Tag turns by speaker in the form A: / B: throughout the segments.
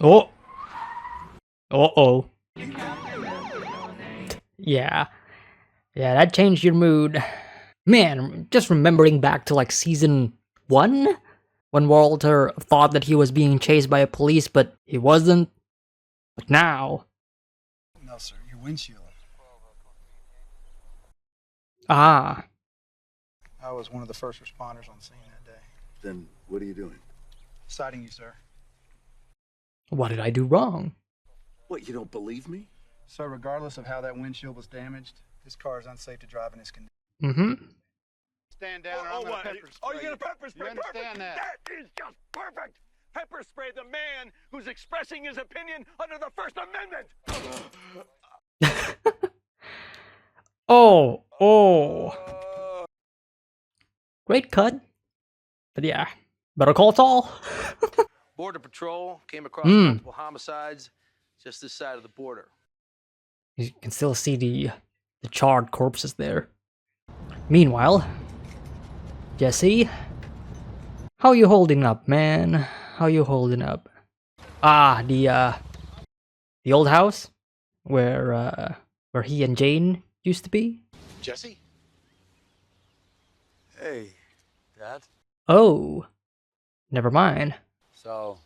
A: Oh. Uh-oh. Yeah. Yeah, that changed your mood. Man, just remembering back to like season 1? When Walter thought that he was being chased by a police, but he wasn't. But now...
B: No, sir, your windshield.
A: Ah.
B: I was one of the first responders on scene that day.
C: Then what are you doing?
B: Citing you, sir.
A: What did I do wrong?
C: What, you don't believe me?
B: Sir, regardless of how that windshield was damaged, this car is unsafe to drive in this condition.
A: Mm-hmm.
B: Stand down or I'm gonna pepper spray.
D: Oh, you're gonna pepper spray?
B: You understand
D: Perfect. That is just perfect. Pepper spray the man who's expressing his opinion under the First Amendment.
A: Oh. Great cut. But yeah, Better Call Saul.
E: Border Patrol came across multiple homicides just this side of the border.
A: You can still see the charred corpses there. Meanwhile, Jesse, how you holding up, man? How you holding up? Ah, the old house where he and Jane used to be.
D: Jesse?
C: Hey, Dad.
A: Oh, never mind.
F: So,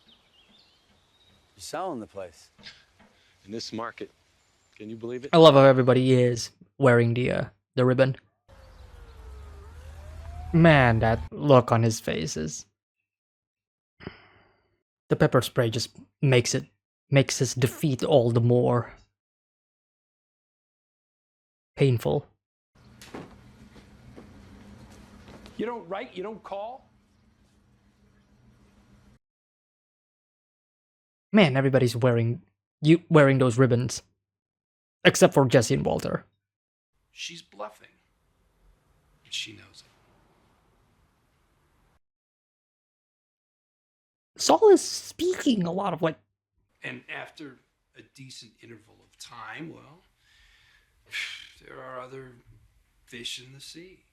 F: you're selling the place?
D: In this market, can you believe it?
A: I love how everybody is wearing the ribbon. Man, that look on his faces. The pepper spray just makes his defeat all the more painful.
D: You don't write, you don't call?
A: Man, everybody's wearing those ribbons. Except for Jesse and Walter.
G: She's bluffing. And she knows it.
A: Saul is speaking a lot of like...
G: And after a decent interval of time, well, there are other fish in the sea.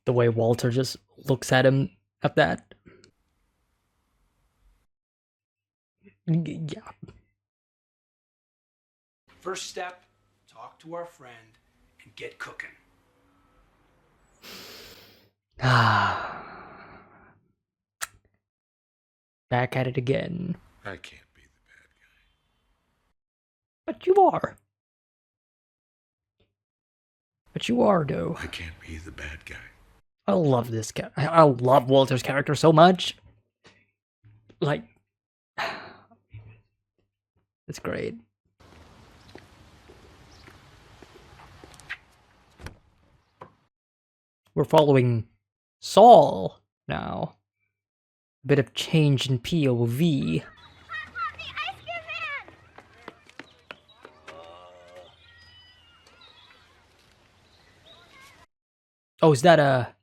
A: The way Walter just looks at him at that. Yeah.
G: First step, talk to our friend and get cooking.
A: Ah. Back at it again.
C: I can't be the bad guy.
A: But you are. But you are, though.
C: I can't be the bad guy.
A: I love this guy. I love Walter's character so much. Like... It's great. We're following Saul now. A bit of change in POV. Oh, is that a...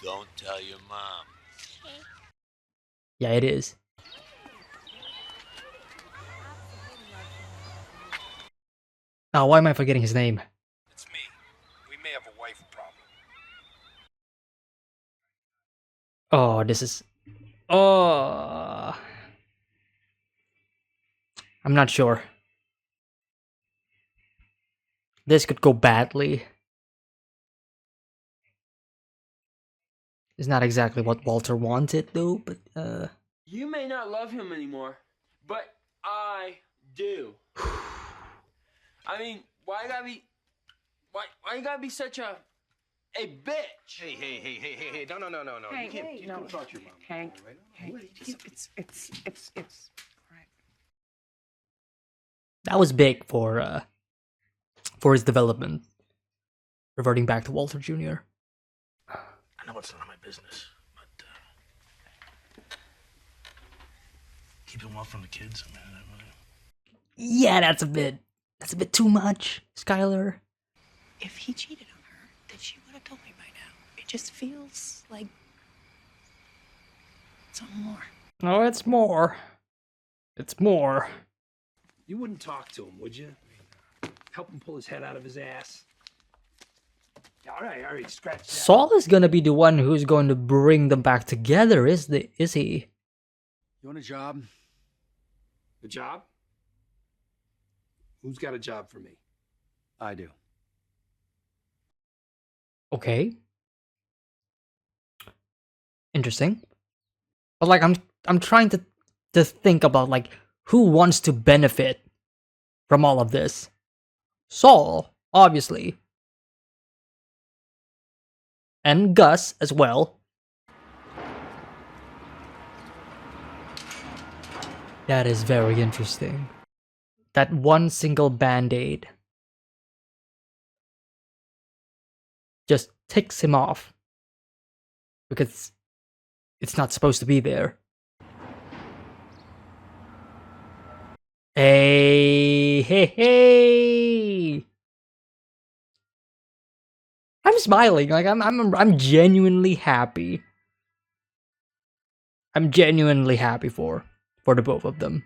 H: Don't tell your mom.
A: Yeah, it is. Oh, why am I forgetting his name?
H: It's me. We may have a wife problem.
A: Oh, this is... Oh... I'm not sure. This could go badly. It's not exactly what Walter wanted, though, but,
I: You may not love him anymore, but I do. I mean, why you gotta be such a bitch?
D: Hey, no. You can't talk to your mom.
J: Hank, it's right.
A: that was big for his development. Reverting back to Walter Jr.
H: I know it's none of my business, but keep it well from the kids, man.
A: Yeah, that's a bit too much, Skylar.
J: If he cheated on her, then she would have told me by now. It just feels like something more.
A: No, it's more. It's more.
G: You wouldn't talk to him, would you? Help him pull his head out of his ass. All right, scratch that.
A: Saul is gonna be the one who's going to bring them back together, is he?
B: You want a job?
G: A job? Who's got a job for me?
B: I do.
A: Okay. Interesting. But like I'm trying to think about like who wants to benefit from all of this. Saul, obviously. And Gus as well. That is very interesting. That one single band-aid just ticks him off. Because it's not supposed to be there. Hey. I'm smiling. Like I'm genuinely happy. I'm genuinely happy for the both of them.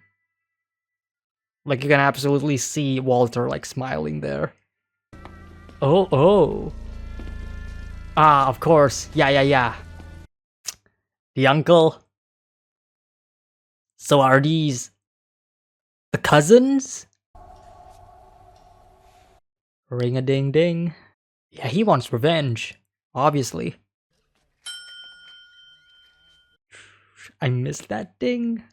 A: Like you can absolutely see Walter like smiling there. Oh. Ah, of course. Yeah. The uncle. So are these the cousins? Ring a ding ding. Yeah, he wants revenge, obviously. I missed that ding.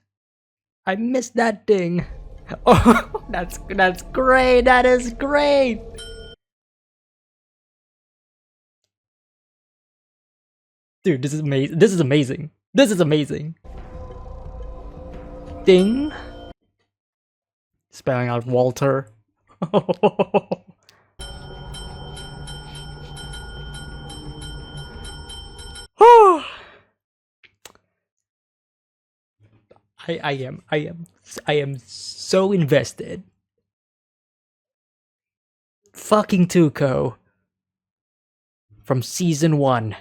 A: Oh, that's great. That is great. Dude, this is amazing. This is amazing. Ding. Spelling out Walter. I am so invested. Fucking Tuco from season 1,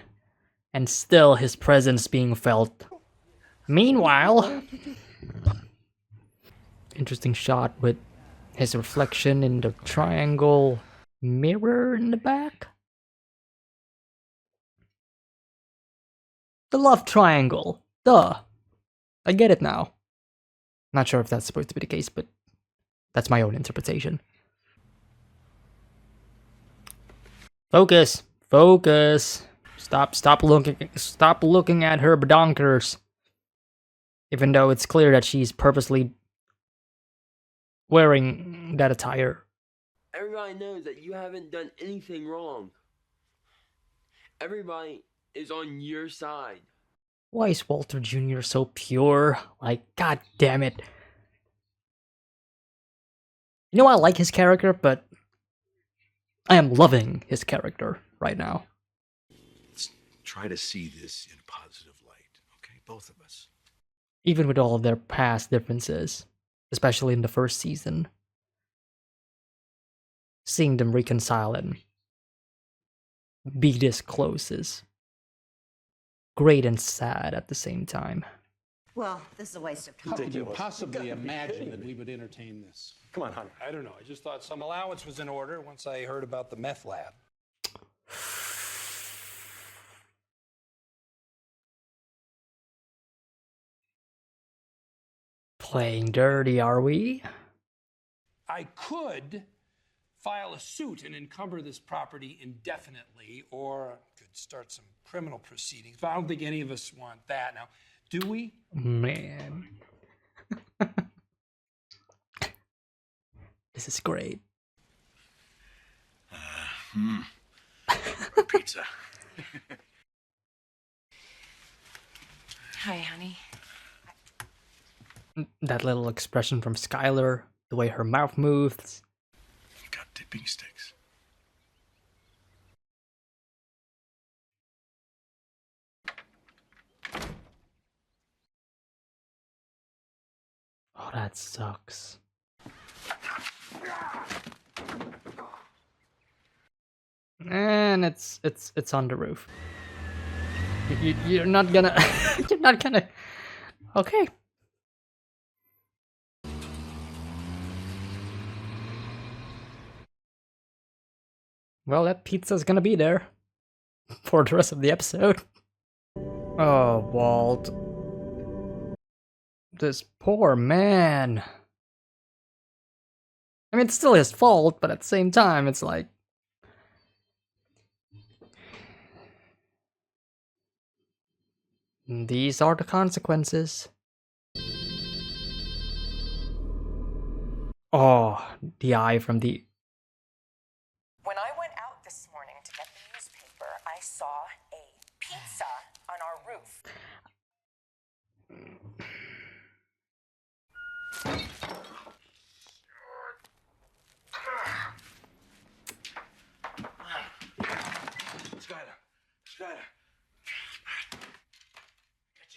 A: and still his presence being felt. Meanwhile, interesting shot with his reflection in the triangle mirror in the back. The love triangle. Duh. I get it now. Not sure if that's supposed to be the case, but that's my own interpretation. Focus. Stop looking at her badonkers. Even though it's clear that she's purposely wearing that attire.
I: Everybody knows that you haven't done anything wrong. Everybody is on your side.
A: Why is Walter Jr. so pure? Like, god damn it. You know, I like his character, but I am loving his character right now.
C: Let's try to see this in a positive light, okay? Both of us.
A: Even with all of their past differences, especially in the first season. Seeing them reconcile and be this close is great and sad at the same time.
J: Well, this is a waste of time.
H: How could you possibly imagine that we would entertain this?
D: Come on, honey.
G: I don't know. I just thought some allowance was in order once I heard about the meth lab.
A: Playing dirty, are we?
G: I could file a suit and encumber this property indefinitely, or could start some criminal proceedings. But I don't think any of us want that. Now, do we?
A: Man. This is great.
C: Pizza.
J: Hi, honey.
A: That little expression from Skylar, the way her mouth moves.
C: You got dipping sticks.
A: Oh, that sucks. And it's on the roof. You're not gonna you're not gonna. Okay. Well, that pizza's gonna be there for the rest of the episode. Oh, Walt. This poor man. I mean, it's still his fault, but at the same time, it's like... these are the consequences. Oh, the eye from the...
J: When I went out this morning to get the newspaper, I saw a pizza on our roof.
H: Skylar. Get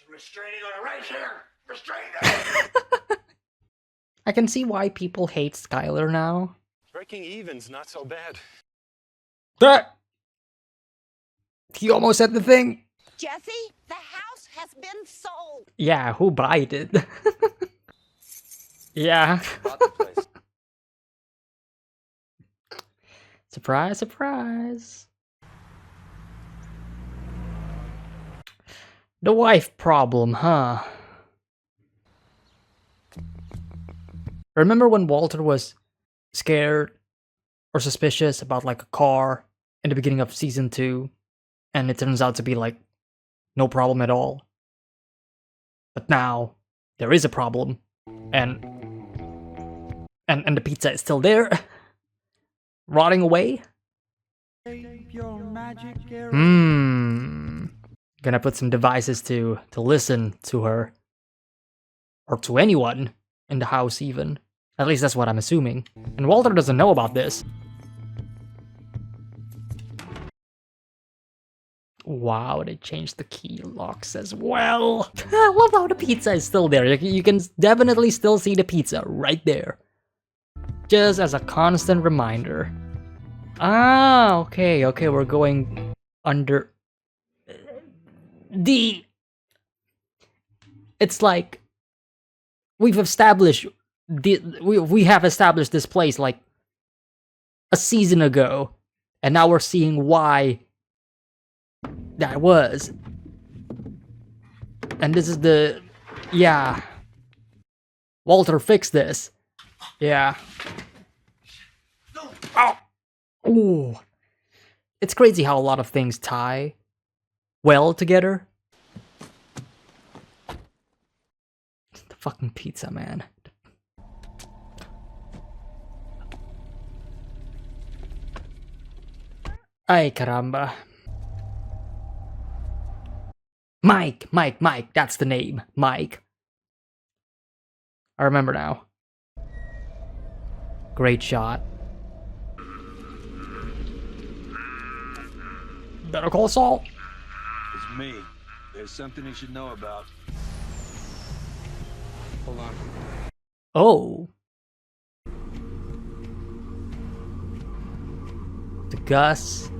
H: your restraining order right here. Restraining order.
A: I can see why people hate Skylar now.
D: Breaking even's not so bad.
A: That he almost said the thing.
J: Jesse, the house has been sold.
A: Yeah, who bought it? Yeah.
F: Bought the place.
A: Surprise, surprise. The wife problem, huh? Remember when Walter was scared or suspicious about like a car in the beginning of season 2, and it turns out to be like no problem at all? But now there is a problem, and the pizza is still there, rotting away. Gonna put some devices to listen to her, or to anyone in the house even. At least that's what I'm assuming. And Walter doesn't know about this. Wow, they changed the key locks as well. I love how the pizza is still there. You can definitely still see the pizza right there. Just as a constant reminder. Ah, okay, we're going under... It's like... We've established... We have established this place like a season ago. And now we're seeing why that was. And this is the... Yeah. Walter fixed this. Yeah. Oh! Ooh. It's crazy how a lot of things tie well together. The fucking pizza, man. Ay, caramba. Mike, that's the name. Mike. I remember now. Great shot. Better call Saul.
C: It's me. There's something you should know about.
G: Hold on.
A: Oh. The Gus.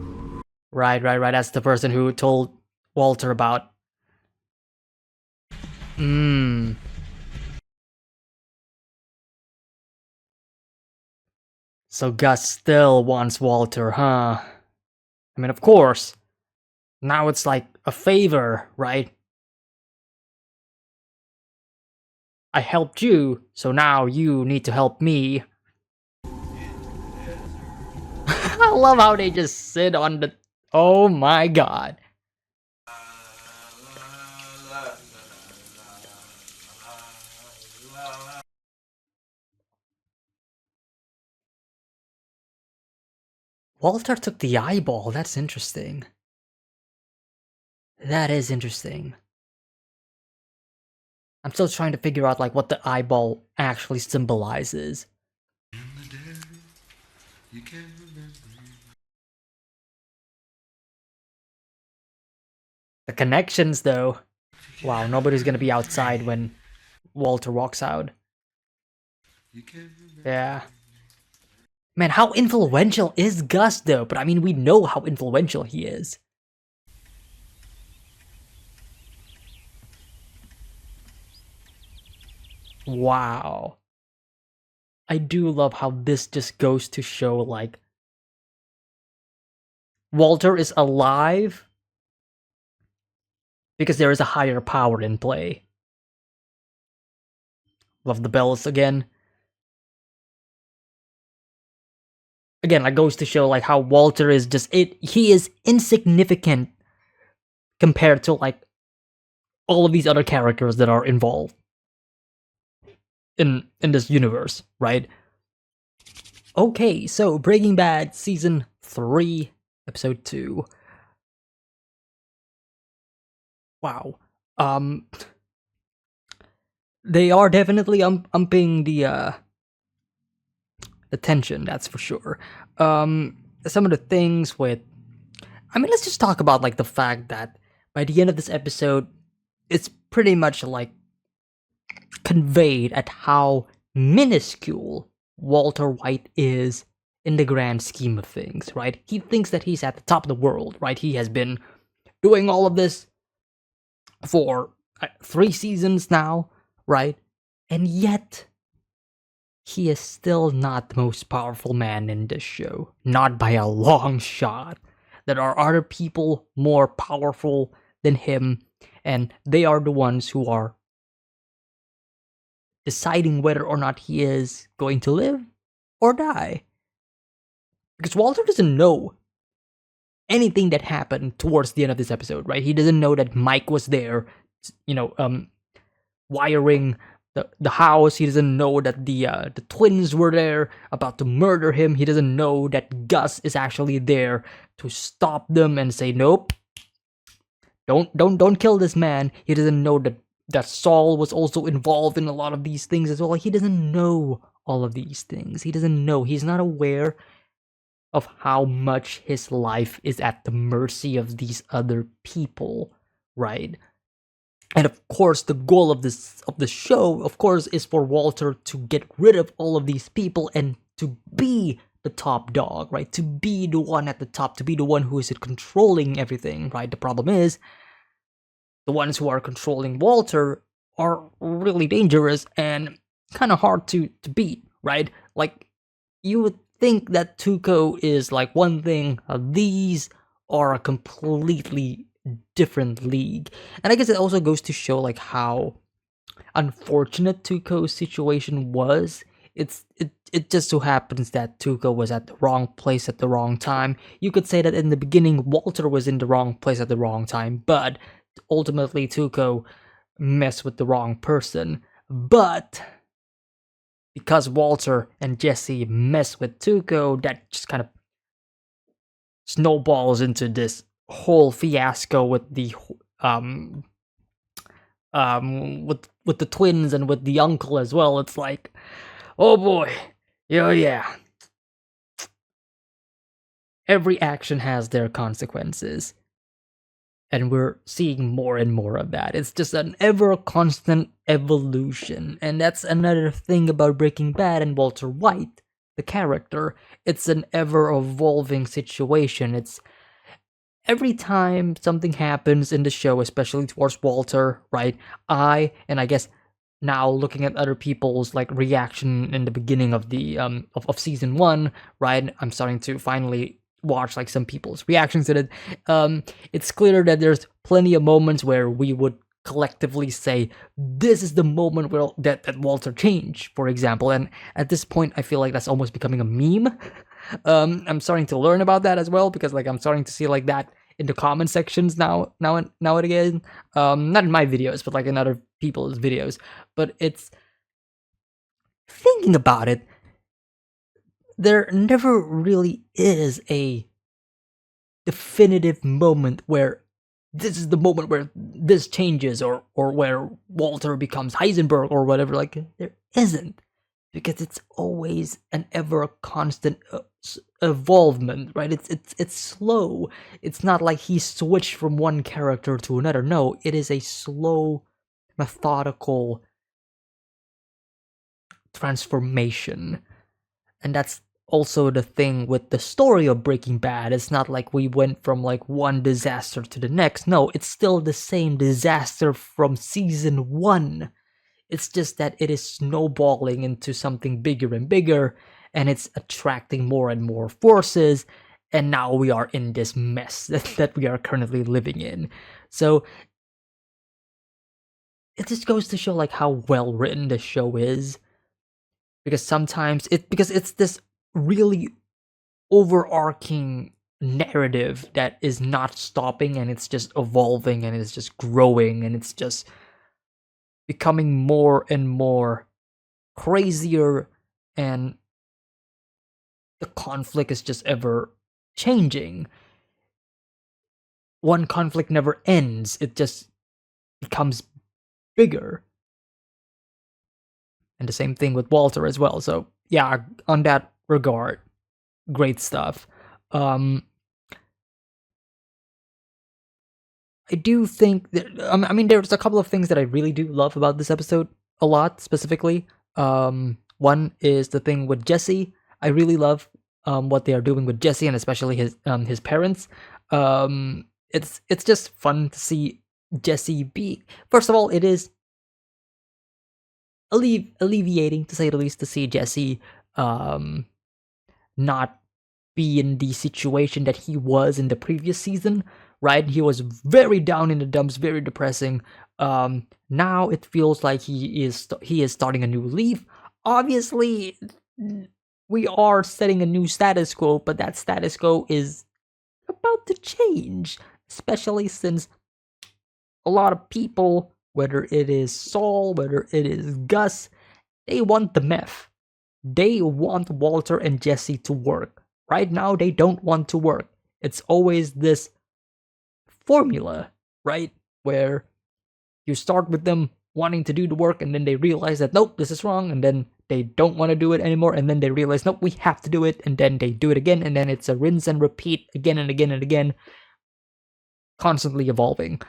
A: Right. That's the person who told Walter about. So Gus still wants Walter, huh? I mean, of course. Now it's like a favor, right? I helped you, so now you need to help me. I love how they just sit on the... Oh my god. Walter took the eyeball. That's interesting. That is interesting. I'm still trying to figure out like what the eyeball actually symbolizes. The connections though. Wow, nobody's gonna be outside when Walter walks out. Yeah. Man, how influential is Gus though? But I mean, we know how influential he is. Wow. I do love how this just goes to show like Walter is alive because there is a higher power in play. Love the bells again. Again, that goes to show like how Walter is just he is insignificant compared to like all of these other characters that are involved in this universe, right? Okay, so Breaking Bad season 3, episode 2. Wow. They are definitely upping the tension, that's for sure. Some of the things with, I mean, let's just talk about like the fact that by the end of this episode, it's pretty much like conveyed at how minuscule Walter White is in the grand scheme of things, right? He thinks that he's at the top of the world, right? He has been doing all of this for 3 seasons now, right? And yet, he is still not the most powerful man in this show. Not by a long shot. There are other people more powerful than him, and they are the ones who are deciding whether or not he is going to live or die. Because Walter doesn't know anything that happened towards the end of this episode, right? He doesn't know that Mike was there, wiring the house. He doesn't know that the twins were there about to murder him. He doesn't know that Gus is actually there to stop them and say, nope, don't kill this man. He doesn't know that Saul was also involved in a lot of these things as well. He doesn't know all of these things. He doesn't know. He's not aware of how much his life is at the mercy of these other people, right? And of course, the goal of the show, of course, is for Walter to get rid of all of these people and to be the top dog, right? To be the one at the top, to be the one who is controlling everything, right? The problem is, the ones who are controlling Walter are really dangerous and kind of hard to beat, right? Like, you would think that Tuco is like one thing, these are a completely different league. And I guess it also goes to show like how unfortunate Tuco's situation was. It just so happens that Tuco was at the wrong place at the wrong time. You could say that in the beginning Walter was in the wrong place at the wrong time, but ultimately Tuco messed with the wrong person. But because Walter and Jesse mess with Tuco, that just kind of snowballs into this whole fiasco with the with the twins and with the uncle as well. It's like, oh boy, yeah. Every action has their consequences. And we're seeing more and more of that. It's just an ever constant evolution. And that's another thing about Breaking Bad and Walter White, the character. It's an ever evolving situation. It's every time something happens in the show, especially towards Walter, right? I guess now looking at other people's like reaction in the beginning of the of season 1, right? I'm starting to finally watch like some people's reactions to it. It's clear that there's plenty of moments where we would collectively say this is the moment where that Walter changed, for example. And at this point, I feel like that's almost becoming a meme. I'm starting to learn about that as well, because like I'm starting to see like that in the comment sections now and again. Not in my videos, but like in other people's videos. But it's thinking about it. There never really is a definitive moment where this is the moment where this changes or where Walter becomes Heisenberg or whatever. Like, there isn't, because it's always an ever constant evolvement, right? It's slow. It's not like he switched from one character to another. No, it is a slow, methodical transformation. And that's also the thing with the story of Breaking Bad. It's not like we went from like one disaster to the next. No, it's still the same disaster from season 1. It's just that it is snowballing into something bigger and bigger, and it's attracting more and more forces, and now we are in this mess that we are currently living in. So it just goes to show like how well written the show is, because sometimes it's this really overarching narrative that is not stopping, and it's just evolving, and it's just growing, and it's just becoming more and more crazier, and the conflict is just ever changing. One conflict never ends, it just becomes bigger. And the same thing with Walter as well. So yeah, on that regard, great stuff. I do think that, I mean, there's a couple of things that I really do love about this episode a lot, specifically. One is the thing with Jesse. I really love what they are doing with Jesse, and especially his parents. It's just fun to see Jesse be. First of all, it is alleviating, to say the least, to see Jesse not be in the situation that he was in the previous season, right? He was very down in the dumps, very depressing. Now it feels like he is starting a new leaf. Obviously, we are setting a new status quo, but that status quo is about to change, especially since a lot of people, whether it is Saul, whether it is Gus, they want the meth. They want Walter and Jesse to work. Right now, they don't want to work. It's always this formula, right? Where you start with them wanting to do the work, and then they realize that, nope, this is wrong, and then they don't want to do it anymore, and then they realize, nope, we have to do it, and then they do it again, and then it's a rinse and repeat again and again and again, constantly evolving.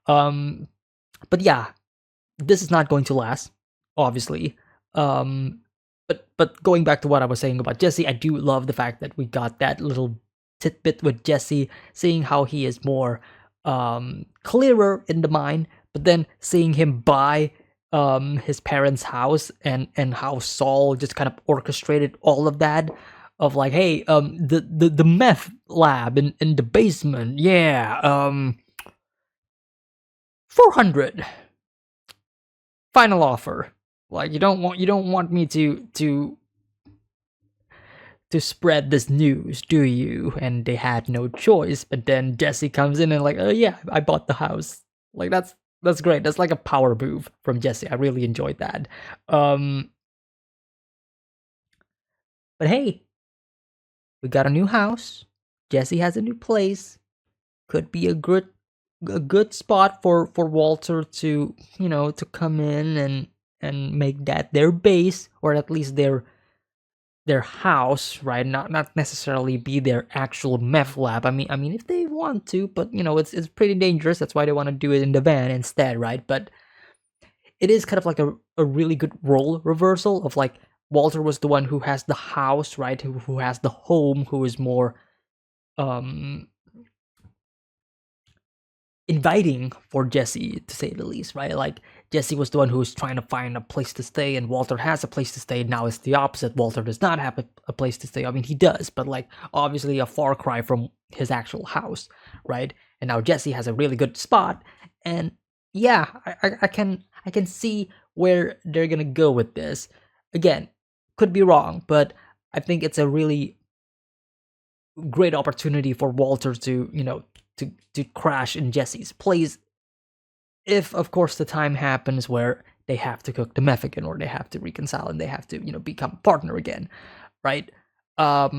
A: But yeah, this is not going to last, obviously. But going back to what I was saying about Jesse, I do love the fact that we got that little tidbit with Jesse, seeing how he is more clearer in the mind, but then seeing him buy his parents' house, and how Saul just kind of orchestrated all of that, of like, hey, the meth lab in the basement, yeah, 400 final offer. Like, you don't want me to spread this news, do you? And they had no choice. But then Jesse comes in and like, oh yeah, I bought the house. Like, that's great. That's like a power move from Jesse. I really enjoyed that. But hey, we got a new house. Jesse has a new place. Could be a good spot for Walter to, to come in and make that their base, or at least their house, right? Not necessarily be their actual meth lab. I mean, if they want to, but it's pretty dangerous. That's why they want to do it in the van instead, right? But it is kind of like a really good role reversal of like, Walter was the one who has the house, right? Who has the home, who is more inviting for Jesse, to say the least, right? Like, Jesse was the one who was trying to find a place to stay, and Walter has a place to stay. Now it's the opposite. Walter does not have a place to stay. I mean, he does, but like, obviously a far cry from his actual house, right? And now Jesse has a really good spot, and yeah, I can see where they're gonna go with this. Again, could be wrong, but I think it's a really great opportunity for Walter to, to crash in Jesse's place, if of course the time happens where they have to cook the meth again, or they have to reconcile, and they have to, become a partner again, right? Yeah,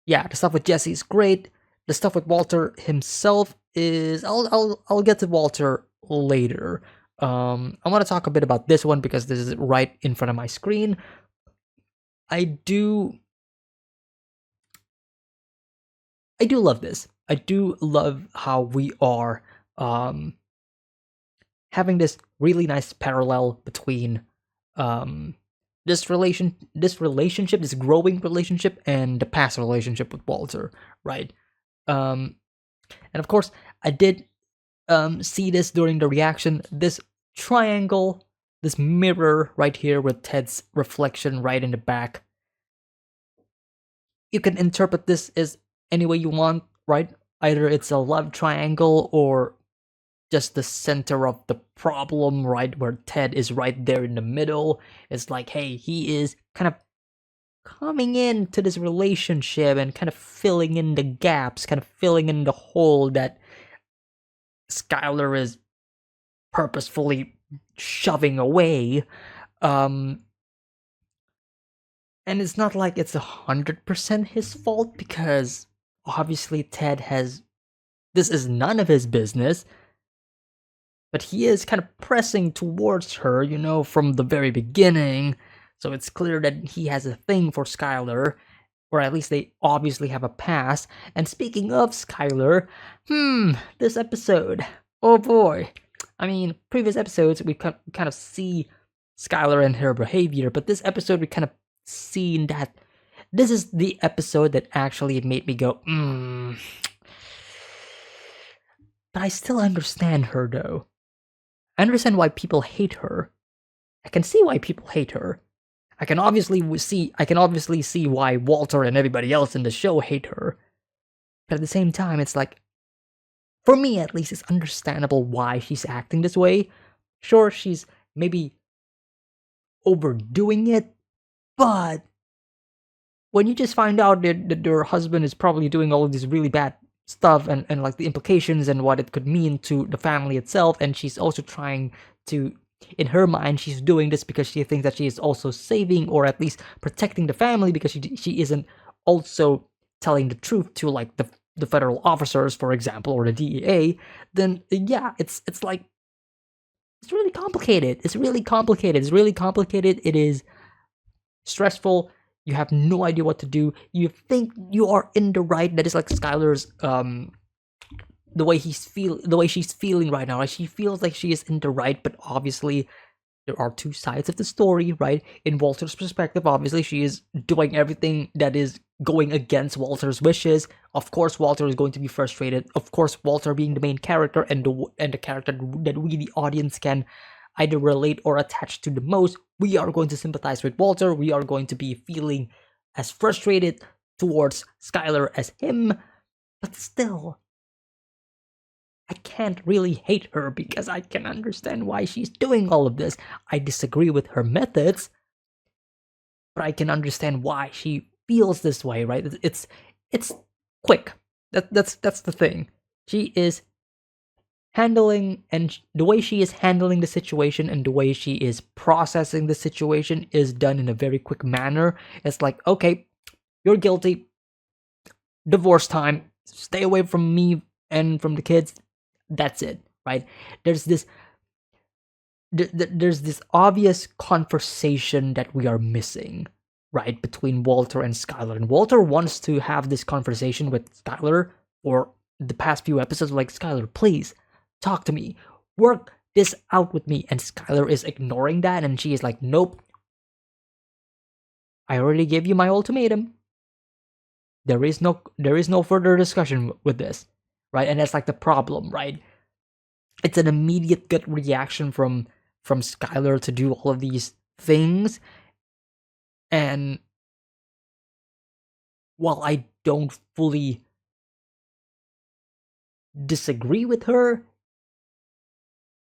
A: the stuff with Jesse is great. The stuff with Walter himself is, I'll get to Walter later. I want to talk a bit about this one because this is right in front of my screen. I do love this. I do love how we are having this really nice parallel between this relationship, this growing relationship, and the past relationship with Walter, right? And of course, I did see this during the reaction. This triangle, this mirror right here with Ted's reflection right in the back. You can interpret this as any way you want, right? Either it's a love triangle or just the center of the problem, right? Where Ted is right there in the middle. It's like, hey, he is kind of coming into this relationship and kind of filling in the gaps, kind of filling in the hole that Skylar is purposefully shoving away. And it's not like it's 100% his fault, because obviously Ted has, this is none of his business, but he is kind of pressing towards her, you know, from the very beginning. So it's clear that he has a thing for Skylar, or at least they obviously have a past. And speaking of Skylar, this episode, oh boy. I mean, previous episodes we kind of see Skylar and her behavior, but this episode we kind of seen that this is the episode that actually made me go, But I still understand her though. I understand why people hate her. I can see why people hate her. I can obviously see why Walter and everybody else in the show hate her. But at the same time, it's like, for me at least, it's understandable why she's acting this way. Sure, she's maybe overdoing it, but when you just find out that your husband is probably doing all of this really bad stuff and like the implications and what it could mean to the family itself, and she's also trying to, in her mind, she's doing this because she thinks that she is also saving or at least protecting the family, because she isn't also telling the truth to like the federal officers, for example, or the DEA, then yeah, it's like, it's really complicated. It's really complicated. It is stressful. You have no idea what to do. You think you are in the right. That is like Skylar's the way she's feeling right now. Like, she feels like she is in the right, but obviously there are two sides of the story, right? In Walter's perspective, obviously she is doing everything that is going against Walter's wishes. Of course, Walter is going to be frustrated. Of course, Walter being the main character and the character that we, the audience, can either relate or attach to the most, we are going to sympathize with Walter. We are going to be feeling as frustrated towards Skylar as him. But still, I can't really hate her because I can understand why she's doing all of this. I disagree with her methods, but I can understand why she feels this way, right? It's quick. That's the thing. She is handling, and the way she is handling the situation and the way she is processing the situation is done in a very quick manner. It's like, okay, you're guilty. Divorce time. Stay away from me and from the kids. That's it, right? There's this obvious conversation that we are missing, right, between Walter and Skylar. And Walter wants to have this conversation with Skylar for the past few episodes, like, Skylar, please, talk to me. Work this out with me. And Skylar is ignoring that, and she is like, nope. I already gave you my ultimatum. There is no further discussion with this. Right? And that's like the problem, right? It's an immediate gut reaction from Skylar to do all of these things. And while I don't fully disagree with her,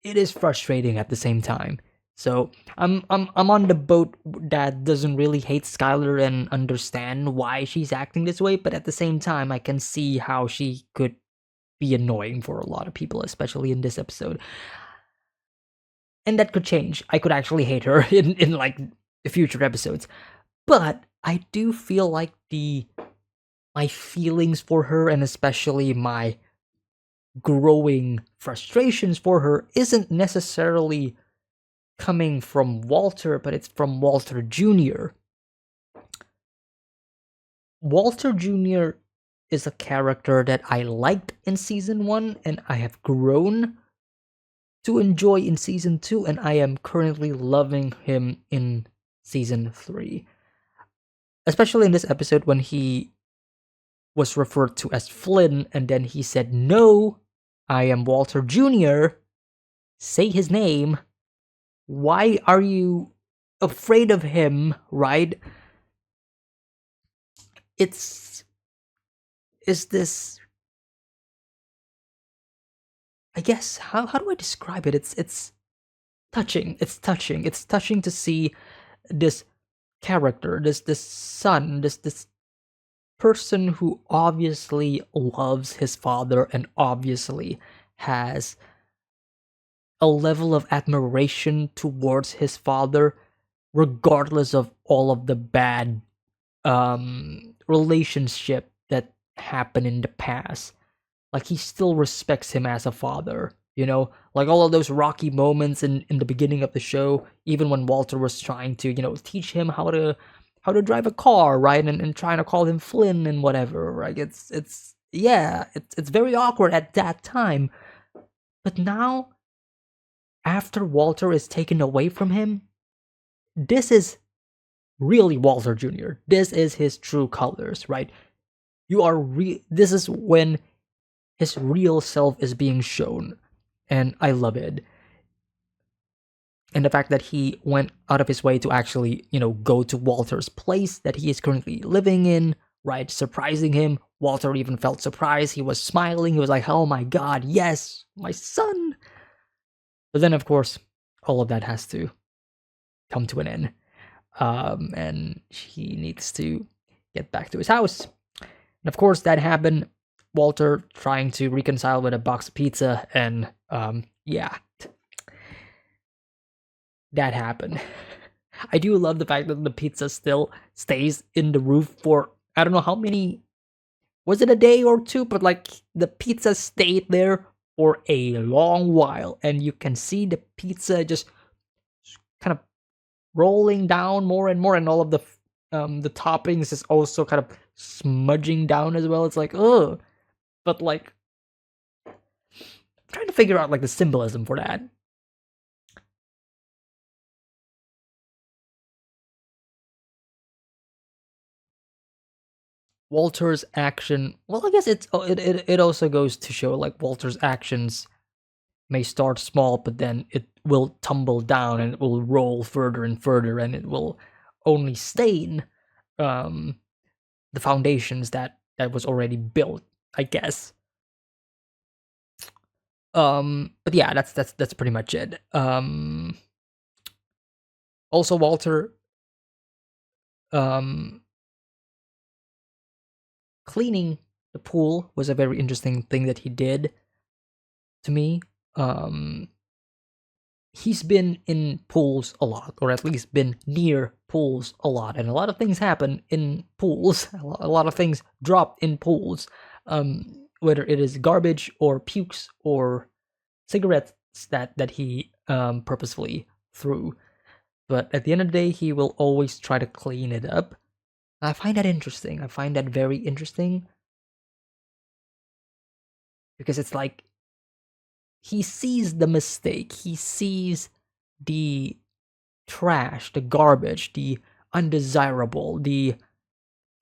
A: it is frustrating at the same time. So I'm on the boat that doesn't really hate Skylar and understand why she's acting this way, but at the same time I can see how she could be annoying for a lot of people, especially in this episode. And that could change. I could actually hate her in like the future episodes. But I do feel like my feelings for her, and especially my growing frustrations for her, isn't necessarily coming from Walter, but it's from Walter Jr. Walter Jr. is a character that I liked in season 1 and I have grown to enjoy in season 2, and I am currently loving him in season 3. Especially in this episode when he was referred to as Flynn and then he said, "No, I am Walter Jr. Say his name. Why are you afraid of him?" Right? It's is this, I guess, how do I describe it? It's touching. It's touching. It's touching to see this character, this son, this person who obviously loves his father and obviously has a level of admiration towards his father, regardless of all of the bad relationship that happened in the past. Like, he still respects him as a father, you know? Like, all of those rocky moments in the beginning of the show, even when Walter was trying to, you know, teach him how to drive a car, right? And trying to call him Flynn and whatever, right? It's very awkward at that time. But now, after Walter is taken away from him, this is really Walter Jr. This is his true colors, right? This is when his real self is being shown, and I love it. And the fact that he went out of his way to actually, you know, go to Walter's place that he is currently living in, right? Surprising him. Walter even felt surprised. He was smiling. He was like, oh my god, yes, my son. But then, of course, all of that has to come to an end. And he needs to get back to his house. And of course, that happened. Walter trying to reconcile with a box of pizza, and yeah, that happened. I do love the fact that the pizza still stays in the roof for, I don't know how many, was it a day or two, but like the pizza stayed there for a long while, and you can see the pizza just kind of rolling down more and more, and all of the toppings is also kind of smudging down as well. It's like, ugh. But like, I'm trying to figure out like the symbolism for that. Walter's action, well, I guess it also goes to show like Walter's actions may start small, but then it will tumble down and it will roll further and further, and it will only stain the foundations that was already built, I guess. But yeah, that's pretty much it. Also, Walter cleaning the pool was a very interesting thing that he did to me. He's been in pools a lot, or at least been near pools a lot, and a lot of things happen in pools. A lot of things drop in pools, whether it is garbage or pukes or cigarettes that he purposefully threw. But at the end of the day, he will always try to clean it up. I find that interesting. I find that very interesting. Because it's like, he sees the mistake. He sees the trash, the garbage, the undesirable, the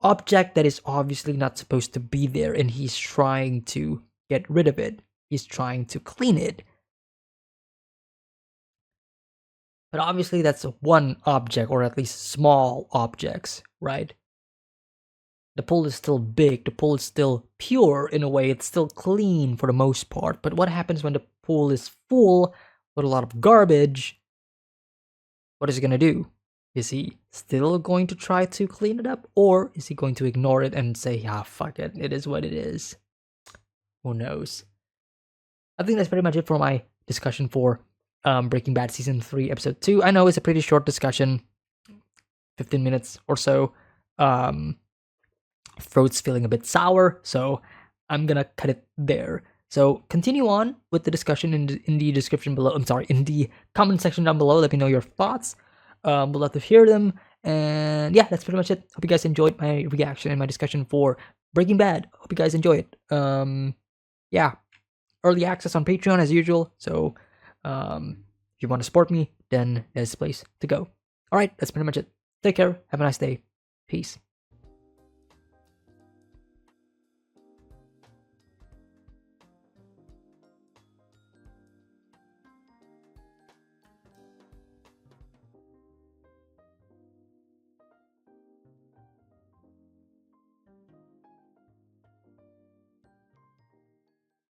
A: object that is obviously not supposed to be there, and he's trying to get rid of it. He's trying to clean it. But obviously that's one object, or at least small objects, right? The pool is still big, the pool is still pure in a way, it's still clean for the most part. But what happens when the pool is full with a lot of garbage? What is he gonna do? Is he still going to try to clean it up? Or is he going to ignore it and say, yeah, fuck it, it is what it is? Who knows? I think that's pretty much it for my discussion for Breaking Bad Season 3, Episode 2. I know it's a pretty short discussion, 15 minutes or so. Throat's feeling a bit sour, so I'm gonna cut it there. So continue on with the discussion in the description below. I'm sorry, in the comment section down below. Let me know your thoughts. We'd love to hear them. And yeah, that's pretty much it. Hope you guys enjoyed my reaction and my discussion for Breaking Bad. Hope you guys enjoy it. Yeah, early access on Patreon as usual. So if you want to support me, then there's a place to go. All right, that's pretty much it. Take care. Have a nice day. Peace.